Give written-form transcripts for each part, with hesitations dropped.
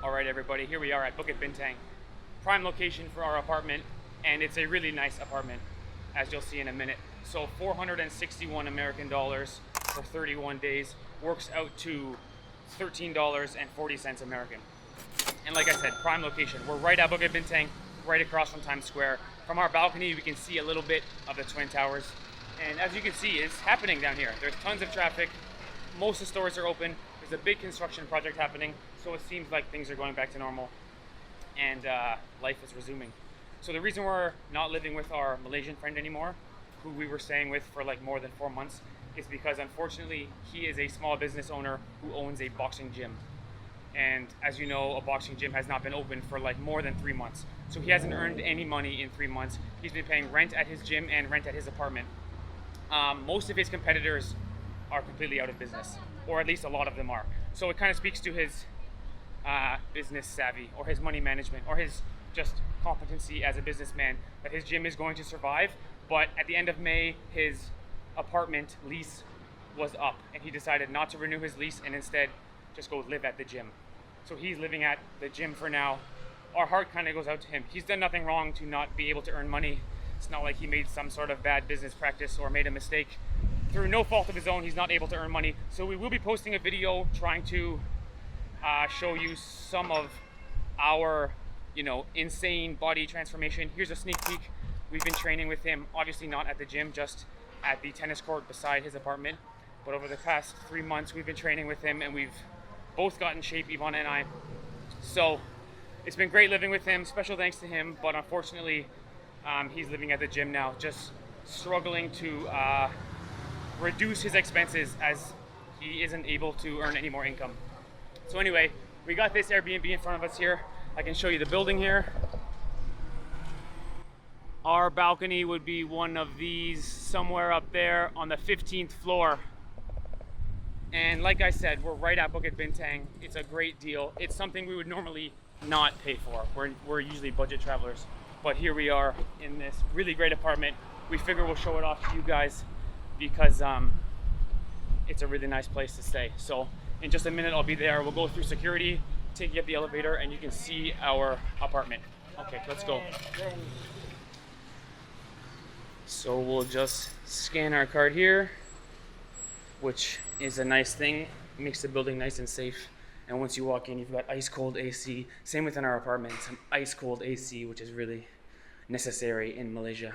Alright everybody, here we are at Bukit Bintang. Prime location for our apartment, and it's a really nice apartment, as you'll see in a minute. So 461 American dollars for 31 days works out to $13.40 American. And like I said, prime location. We're right at Bukit Bintang, right across from Times Square. From our balcony, we can see a little bit of the Twin Towers. And as you can see, it's happening down here. There's tons of traffic. Most of the stores are open. There's a big construction project happening, so it seems like things are going back to normal and life is resuming. So the reason we're not living with our Malaysian friend anymore, who we were staying with for like more than 4 months, is because unfortunately he is a small business owner who owns a boxing gym. And as you know, a boxing gym has not been open for like more than 3 months. So he hasn't earned any money in 3 months. He's been paying rent at his gym and rent at his apartment. Most of his competitors are completely out of business, or at least a lot of them are. So it kind of speaks to his business savvy, or his money management, or his just competency as a businessman, that his gym is going to survive. But at the end of May, his apartment lease was up, and he decided not to renew his lease and instead just go live at the gym. So he's living at the gym for now. Our heart kind of goes out to him. He's done nothing wrong to not be able to earn money. It's not like he made some sort of bad business practice or made a mistake. Through no fault of his own, he's not able to earn money. So we will be posting a video trying to show you some of our, insane body transformation. Here's a sneak peek. We've been training with him, obviously not at the gym, just at the tennis court beside his apartment. But over the past 3 months, we've been training with him, and we've both got in shape, Ivana and I. So it's been great living with him. Special thanks to him, but unfortunately, he's living at the gym now, just struggling to reduce his expenses as he isn't able to earn any more income. So anyway, we got this Airbnb in front of us here. I can show you the building here. Our balcony would be one of these somewhere up there on the 15th floor. And like I said, we're right at Bukit Bintang. It's a great deal. It's something we would normally not pay for. We're usually budget travelers. But here we are in this really great apartment. We figure we'll show it off to you guys because it's a really nice place to stay. So in just a minute, I'll be there. We'll go through security, take you up the elevator, and you can see our apartment. Okay, let's go. So we'll just scan our card here, which is a nice thing. It makes the building nice and safe. And once you walk in, you've got ice cold AC. Same within our apartment, some ice cold AC, which is really necessary in Malaysia.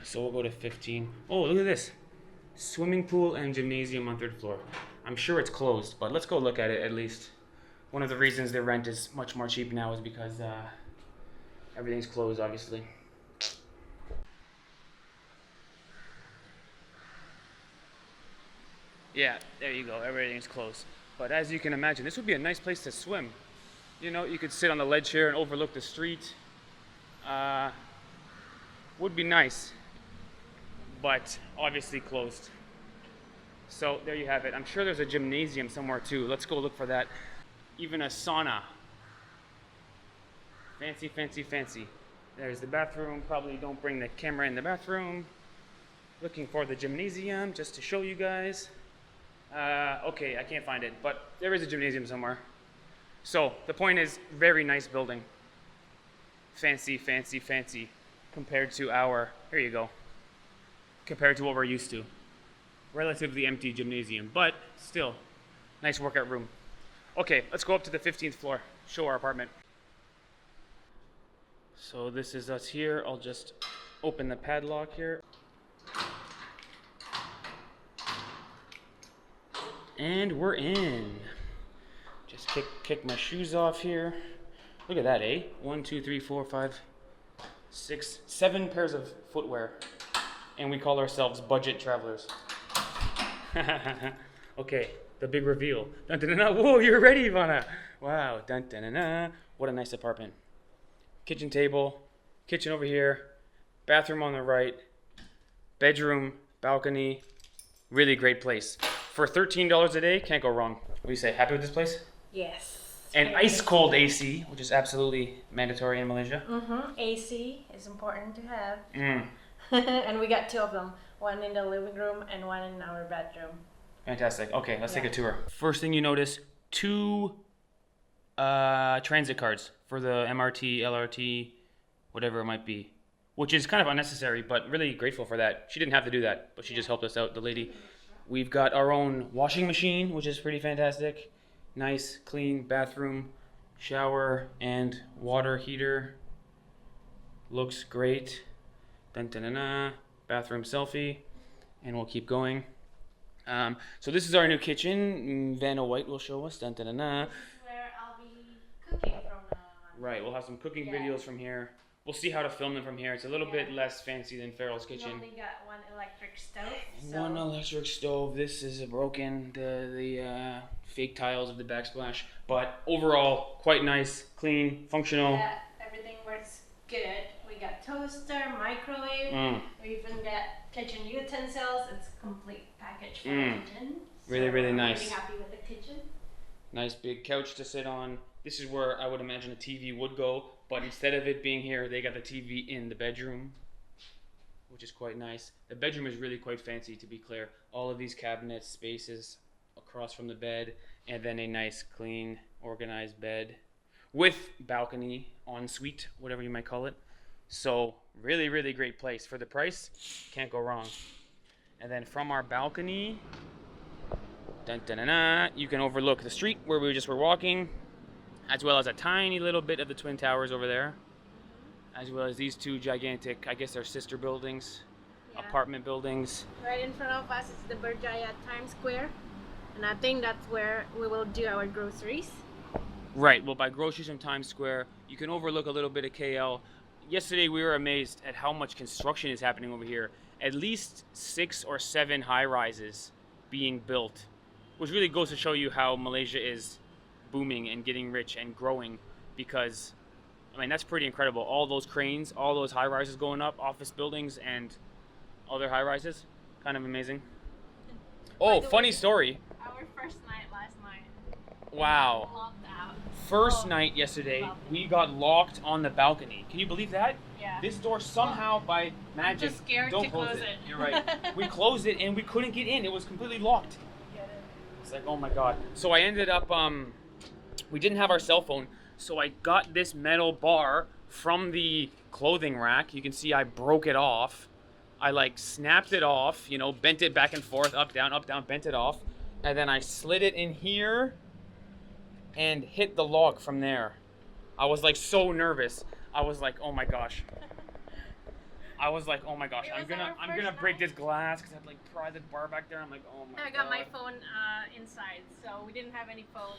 So we'll go to 15. Oh, look at this. Swimming pool and gymnasium on 3rd floor. I'm sure it's closed, but let's go look at it at least. One of the reasons the rent is much more cheap now is because everything's closed, obviously. Yeah, there you go, everything's closed. But as you can imagine, this would be a nice place to swim. You could sit on the ledge here and overlook the street. Would be nice, but obviously closed. So there you have it. I'm sure there's a gymnasium somewhere too. Let's go look for that. Even a sauna. Fancy, fancy, fancy. There's the bathroom. Probably don't bring the camera in the bathroom. Looking for the gymnasium just to show you guys. Okay, I can't find it, but there is a gymnasium somewhere. So the point is, very nice building. Fancy, fancy, fancy. Compared to here you go. Compared to what we're used to. Relatively empty gymnasium, but still, nice workout room. Okay, let's go up to the 15th floor, show our apartment. So this is us here. I'll just open the padlock here. And we're in. Just kick my shoes off here. Look at that, eh? 1, 2, 3, 4, 5, 6, 7 pairs of footwear. And we call ourselves budget travelers. Okay, the big reveal. Dun, dun, dun, dun. Whoa, you're ready, Ivana. Wow, dun, dun, dun, dun. What a nice apartment. Kitchen table, kitchen over here, bathroom on the right, bedroom, balcony. Really great place. For $13 a day, can't go wrong. What do you say? Happy with this place? Yes. And ice cold AC, which is absolutely mandatory in Malaysia. AC is important to have. And we got 2 of them. One in the living room and one in our bedroom. Fantastic. Okay, let's take a Yeah. tour. First thing you notice, two transit cards for the MRT, LRT, whatever it might be, which is kind of unnecessary, but really grateful for that. She didn't have to do that, but she just helped us out, the lady. We've got our own washing machine, which is pretty fantastic. Nice, clean bathroom, shower, and water heater. Looks great. Dun, dun, dun, dun. Bathroom selfie, and we'll keep going. So this is our new kitchen. Vanna White will show us. Dun, dun, dun, dun. This is where I'll be cooking from now on. Right, we'll have some cooking Yeah. videos from here. We'll see how to film them from here. It's a little bit less fancy than Farrell's We kitchen. only got one electric stove. So One electric stove. This is broken. The fake tiles of the backsplash, but overall quite nice, clean, functional. yeah, everything works good. We got toaster, microwave. Mm. We even got kitchen utensils. It's a complete package for Mm. the kitchen. Really, really I'm nice. Really happy with the kitchen. Nice big couch to sit on. This is where I would imagine a TV would go, but instead of it being here, they got the TV in the bedroom, which is quite nice. The bedroom is really quite fancy, to be clear. All of these cabinets, spaces across from the bed, and then a nice, clean, organized bed with balcony, ensuite, whatever you might call it. So really, really great place. For the price, can't go wrong. And then from our balcony, dun, dun, dun, dun, you can overlook the street where we just were walking, as well as a tiny little bit of the Twin Towers over there, as well as these two gigantic, I guess they're sister buildings, Yeah. apartment buildings. Right in front of us is the Berjaya Times Square, and I think that's where we will do our groceries. Right, we'll buy groceries from Times Square. You can overlook a little bit of KL. Yesterday we were amazed at how much construction is happening over here. At least 6 or 7 high-rises being built, which really goes to show you how Malaysia is booming and getting rich and growing, because I mean that's pretty incredible. All those cranes, all those high-rises going up, office buildings and other high-rises, kind of amazing. Oh, the funny way- story. Our first night last night. Wow. Locked out. First Oh, night yesterday, balcony. we got locked on the balcony. Can you believe that? Yeah. This door somehow by magic. just scared don't to close close it. it. You're right. We closed it and we couldn't get in. It was completely locked. It's like, oh my god. So I ended up we didn't have our cell phone, so I got this metal bar from the clothing rack. You can see I broke it off. I like snapped it off, you know, bent it back and forth, up, down, bent it off. And then I slid it in here and hit the log from there. I was like so nervous. I was like, oh my gosh. I was like, oh my gosh, It I'm was gonna our I'm gonna first break night. this glass because I have like pry the bar back there. I'm like, oh my god. I got my phone inside, so we didn't have any phone.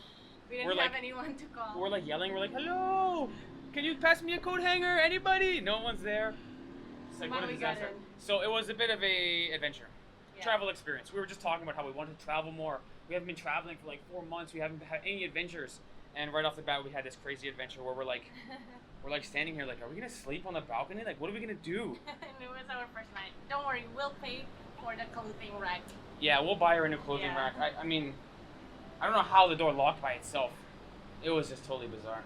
We didn't We're have like- anyone to call. We're like yelling. We're like, hello, can you pass me a coat hanger? Anybody? No one's there. It's like what a When we got disaster. in. So it was a bit of a adventure, Yeah. travel experience. We were just talking about how we wanted to travel more. We haven't been traveling for like 4 months. We haven't had any adventures. And right off the bat, we had this crazy adventure where we're like standing here, like, are we gonna sleep on the balcony? Like, what are we gonna do? And it was our first night. Don't worry, we'll pay for the clothing rack. Yeah, we'll buy her a new clothing Yeah. rack. I mean, I don't know how the door locked by itself. It was just totally bizarre.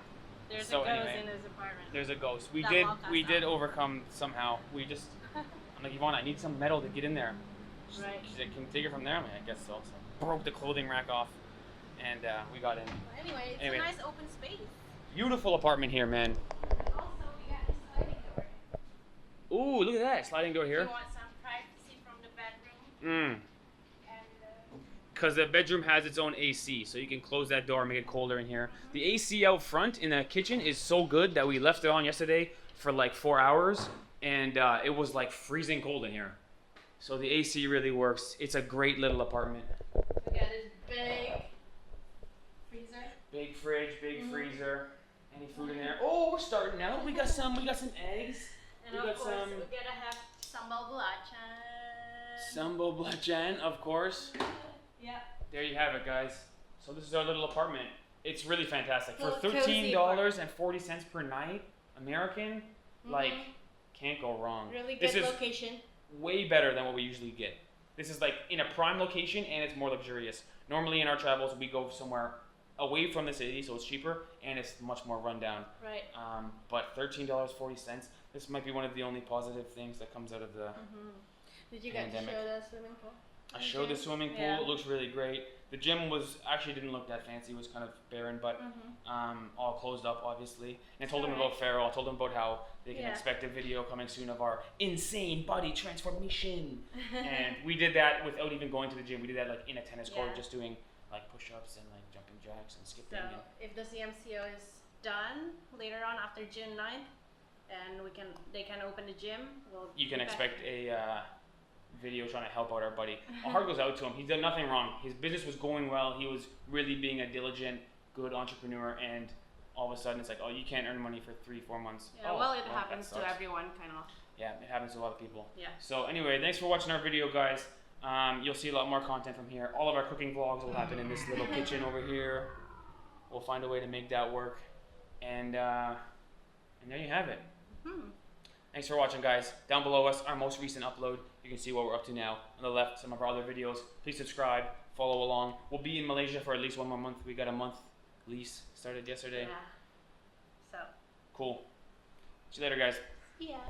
There's So a ghost anyway, in his apartment. There's a ghost. We That did locked us we did out. overcome somehow. We just I'm like, Yvonne, I need some metal to get in there. She's Right. like, can you take it from there? I'm like, I guess so. So broke the clothing rack off, and we got in. Anyway, it's Anyway. a nice open space. Beautiful apartment here, man. Also, we got a sliding door. Ooh, look at that sliding door If here. you want some privacy from the bedroom. Mm. And Because the bedroom has its own AC, so you can close that door and make it colder in here. The AC out front in the kitchen is so good that we left it on yesterday for like 4 hours, and it was like freezing cold in here. So the AC really works. It's a great little apartment. we got this big freezer. Big fridge, big freezer. Any food in there? Oh, we're starting out. We got some eggs. And We of got course, some- we gotta have sambal belacan. Sambo Blajan, of course. Yeah. There you have it, guys. So this is our little apartment. It's really fantastic. For Little cozy $13.40 per night, American, like, Mhm. can't go wrong. Really This good is location. way better than what we usually get. This is like in a prime location and it's more luxurious. Normally in our travels, we go somewhere away from the city, so it's cheaper and it's much more rundown. Right. But $13.40, this might be one of the only positive things that comes out of the. Did you get to Pandemic. show the swimming pool? I showed the swimming pool. Yeah. It looks really great. The gym was actually didn't look that fancy. It was kind of barren, but all closed up, obviously. And I told them about Farrell. I told them about how they can expect a video coming soon of our insane body transformation. And we did that without even going to the gym. We did that like in a tennis court, just doing like push-ups and like jumping jacks and skipping. So if the CMCO is done later on after June 9th, and they can open the gym, you can expect a video trying to help out our buddy. Our heart goes out to him. He's done nothing wrong. His business was going well. He was really being a diligent, good entrepreneur, and all of a sudden it's like, oh, you can't earn money for 3-4 months. Yeah, oh, well, it happens to everyone, kind of. Yeah, it happens to a lot of people. Yeah. So anyway, thanks for watching our video, guys. You'll see a lot more content from here. All of our cooking vlogs will happen in this little kitchen over here. We'll find a way to make that work. And there you have it. Thanks for watching, guys. Down below us, our most recent upload. You can see what we're up to now. On the left, some of our other videos. Please subscribe, follow along. We'll be in Malaysia for at least 1 more month. We got a month lease started yesterday. Yeah. So. Cool. See you later, guys. Yeah.